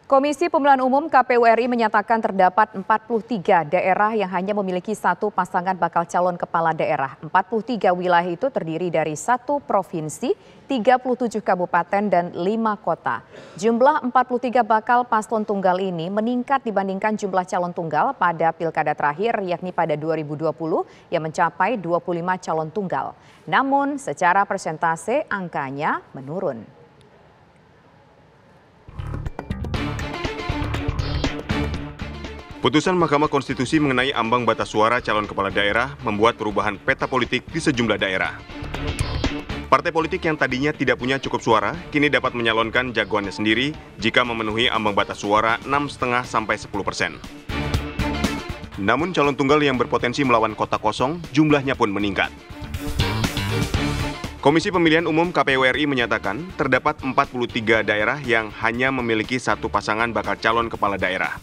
Komisi Pemilihan Umum KPU RI menyatakan terdapat 43 daerah yang hanya memiliki satu pasangan bakal calon kepala daerah. 43 wilayah itu terdiri dari 1 provinsi, 37 kabupaten, dan 5 kota. Jumlah 43 bakal paslon tunggal ini meningkat dibandingkan jumlah calon tunggal pada pilkada terakhir, yakni pada 2020 yang mencapai 25 calon tunggal. Namun secara persentase angkanya menurun. Putusan Mahkamah Konstitusi mengenai ambang batas suara calon kepala daerah membuat perubahan peta politik di sejumlah daerah. Partai politik yang tadinya tidak punya cukup suara, kini dapat menyalonkan jagoannya sendiri jika memenuhi ambang batas suara 6,5–10%. Namun calon tunggal yang berpotensi melawan kota kosong, jumlahnya pun meningkat. Komisi Pemilihan Umum KPU RI menyatakan terdapat 43 daerah yang hanya memiliki satu pasangan bakal calon kepala daerah.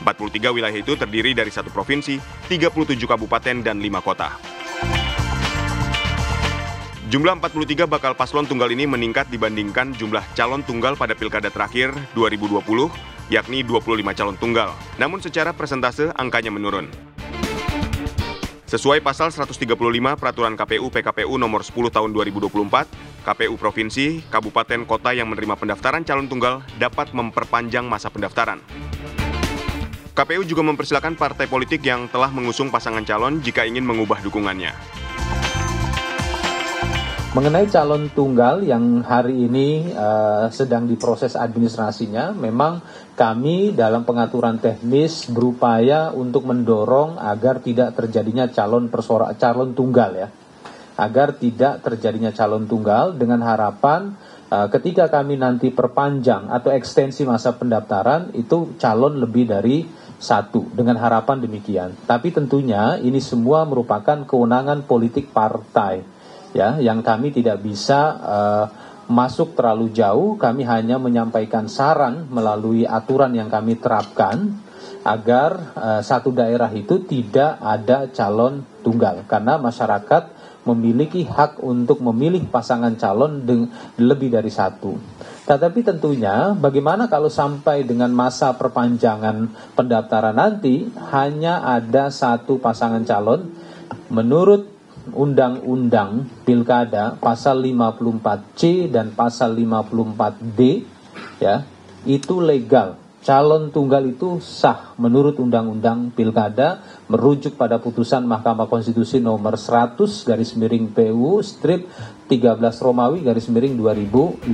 43 wilayah itu terdiri dari 1 provinsi, 37 kabupaten, dan 5 kota. Jumlah 43 bakal paslon tunggal ini meningkat dibandingkan jumlah calon tunggal pada pilkada terakhir 2020, yakni 25 calon tunggal. Namun secara persentase angkanya menurun. Sesuai pasal 135 Peraturan KPU PKPU nomor 10 tahun 2024, KPU provinsi, kabupaten, kota yang menerima pendaftaran calon tunggal dapat memperpanjang masa pendaftaran. KPU juga mempersilakan partai politik yang telah mengusung pasangan calon jika ingin mengubah dukungannya. Mengenai calon tunggal yang hari ini sedang diproses administrasinya, memang kami dalam pengaturan teknis berupaya untuk mendorong agar tidak terjadinya calon tunggal ya. Agar tidak terjadinya calon tunggal dengan harapan ketika kami nanti perpanjang atau ekstensi masa pendaftaran itu calon lebih dari 1 dengan harapan demikian. Tapi tentunya ini semua merupakan kewenangan politik partai ya, yang kami tidak bisa masuk terlalu jauh. Kami hanya menyampaikan saran melalui aturan yang kami terapkan agar satu daerah itu tidak ada calon tunggal karena masyarakat memiliki hak untuk memilih pasangan calon lebih dari 1. Tetapi tentunya bagaimana kalau sampai dengan masa perpanjangan pendaftaran nanti hanya ada 1 pasangan calon menurut Undang-Undang Pilkada pasal 54C dan pasal 54D ya, itu legal. Calon tunggal itu sah menurut Undang-Undang Pilkada merujuk pada putusan Mahkamah Konstitusi nomor 100/PU strip 13 Romawi /2015.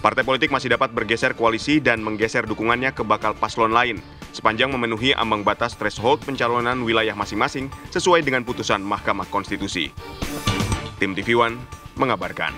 Partai politik masih dapat bergeser koalisi dan menggeser dukungannya ke bakal paslon lain sepanjang memenuhi ambang batas threshold pencalonan wilayah masing-masing sesuai dengan putusan Mahkamah Konstitusi. Tim TV One mengabarkan.